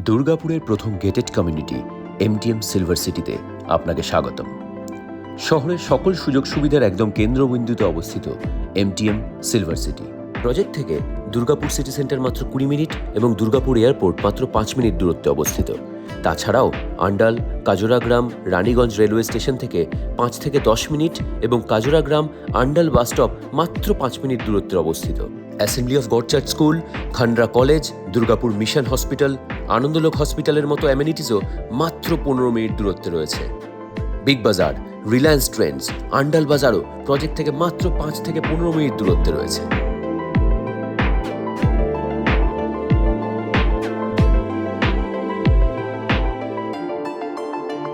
দুর্গাপুরের প্রথম gated community MTM silver সিটিতে আপনাকে স্বাগতম। শহরের সকল সুযোগ সুবিধার একদম কেন্দ্রবিন্দুতে অবস্থিত এমটিএম সিলভার সিটি। প্রজেক্ট থেকে দুর্গাপুর সিটি সেন্টার মাত্র 20 মিনিট এবং দুর্গাপুর এয়ারপোর্ট মাত্র 5 মিনিট দূরত্বে অবস্থিত। তাছাড়াও আন্ডাল, কাজরাগ্রাম, রানীগঞ্জ রেলওয়ে স্টেশন থেকে 5 থেকে 10 মিনিট এবং কাজরাগ্রাম আন্ডাল বাস স্টপ মাত্র 5 মিনিট দূরত্বে অবস্থিত। Assembly of God church school, Khandra college, Durgapur mission hospital, Anandalok হসপিটালের মতো অ্যামেনিটিসও মাত্র 15 মিনিট দূরত্বে রয়েছে। বিগ বাজার, রিলায়েন্স ট্রেন্ডস, আন্ডাল বাজারও প্রজেক্ট থেকে মাত্র 5 থেকে 15 মিনিট দূরত্বে রয়েছে।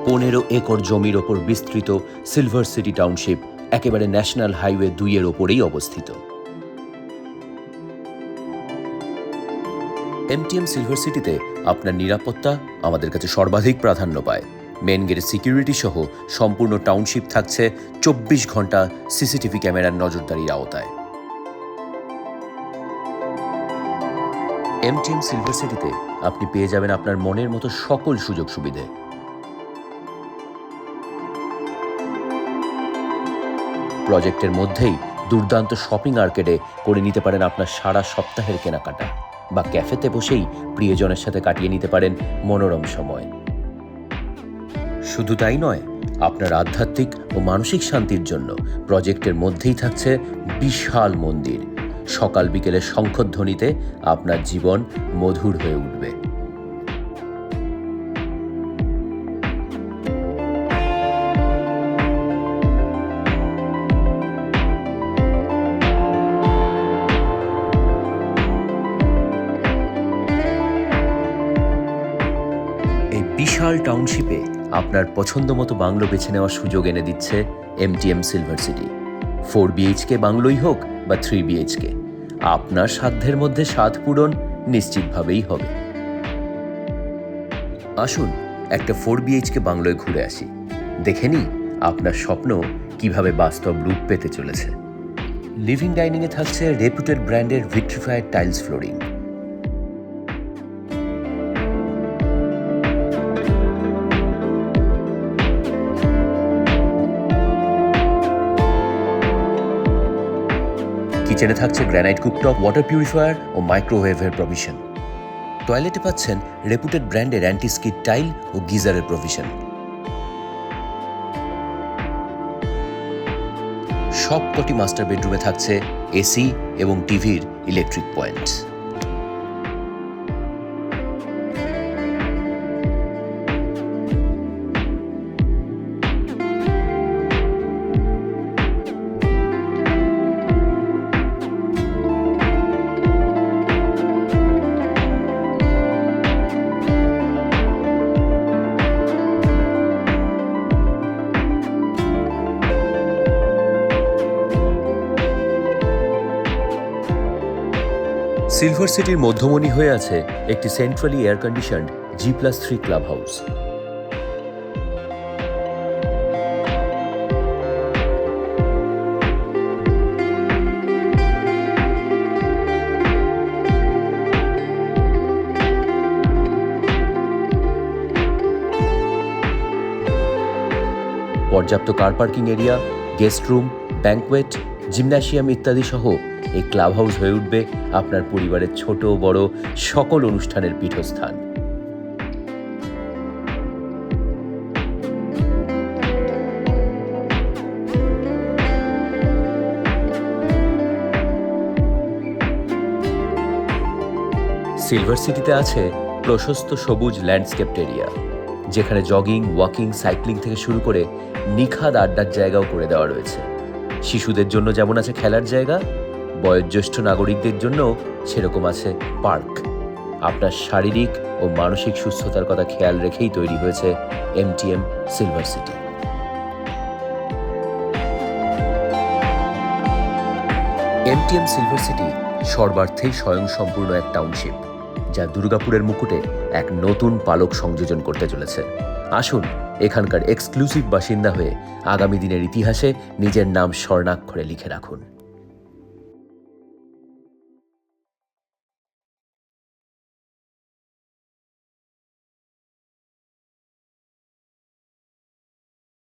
পনেরো একর জমির ওপর বিস্তৃত সিলভার সিটি টাউনশিপ একেবারে ন্যাশনাল হাইওয়ে 2 এর ওপরেই অবস্থিত। এমটিএম সিলভার সিটিতে আপনার নিরাপত্তা আমাদের কাছে সর্বাধিক প্রাধান্য পায়। মেন গেটের সিকিউরিটি সহ সম্পূর্ণ টাউনশিপ থাকছে 24 ঘন্টা সিসিটিভি ক্যামেরার নজরদারির আওতায়। এমটিএম সিলভার সিটিতে আপনি পেয়ে যাবেন আপনার মনের মতো সকল সুযোগ সুবিধে। প্রজেক্টের মধ্যেই দুর্দান্ত শপিং আর্কেডে করে নিতে পারেন আপনার সারা সপ্তাহের কেনাকাটা, বা ক্যাফেতে বসেই প্রিয়জনের সাথে কাটিয়ে নিতে পারেন মনোরম সময়। শুধু তাই নয়, আপনার আধ্যাত্মিক ও মানসিক শান্তির জন্য প্রজেক্টের মধ্যেই থাকছে বিশাল মন্দির। সকাল বিকেলের শঙ্খধ্বনিতে আপনার জীবন মধুর হয়ে উঠবে। বিশাল টাউনশিপে আপনার পছন্দ মতো বাংলো বেছে নেওয়ার সুযোগ এনে দিচ্ছে এমটিএম সিলভার সিটি। 4 BHK বাংলোই হোক বা 3 BHK, আপনার সাধ্যের মধ্যে স্বাদ পূরণ নিশ্চিতভাবেই হবে। আসুন একটা 4 BHK বাংলোয় ঘুরে আসি, দেখে নিই আপনার স্বপ্ন কিভাবে বাস্তব রূপ পেতে চলেছে। লিভিং ডাইনিংয়ে থাকছে রেপুটেড ব্র্যান্ডের ভিট্রিফাইড টাইলস ফ্লোরিং। কিচেনে থাকছে গ্রানাইট কুকটপ, ওয়াটার পিউরিফায়ার ও মাইক্রোওয়েভের প্রভিশন। টয়লেটে পাচ্ছেন রেপুটেড ব্র্যান্ডের অ্যান্টি স্কিড টাইল ও গিজারের প্রভিশন। সবকটি মাস্টার বেডরুমে থাকছে এসি এবং টিভির ইলেকট্রিক পয়েন্ট। সিলভার সিটির মধ্যমণি হয়ে আছে একটি centrally air conditioned G+3 club house. পর্যাপ্ত car parking area, guest room, banquet, gymnasium ইত্যাদি সহ এই ক্লাব হাউস হয়ে উঠবে আপনার পরিবারের ছোট বড় সকল অনুষ্ঠানের পীঠস্থান। সিলভার সিটিতে আছে প্রশস্ত সবুজ ল্যান্ডস্কেপড এরিয়া, যেখানে জগিং, ওয়াকিং, সাইক্লিং থেকে শুরু করে নিখাদ আড্ডার জায়গাও করে দেওয়া রয়েছে। শিশুদের জন্য যেমন আছে খেলার জায়গা, বয়োজ্যেষ্ঠ নাগরিকদের জন্য সেরকম আছে পার্ক। আপনার শারীরিক ও মানসিক সুস্থতার কথা খেয়াল রেখেই তৈরি হয়েছে MTM silver city. MTM silver city সর্বার্থেই স্বয়ংসম্পূর্ণ এক টাউনশিপ, যা দুর্গাপুরের মুকুটে এক নতুন পালক সংযোজন করতে চলেছে। আসুন এখানকার এক্সক্লুসিভ বাসিন্দা হয়ে আগামী দিনের ইতিহাসে নিজের নাম স্বর্ণাক্ষরে লিখে রাখুন।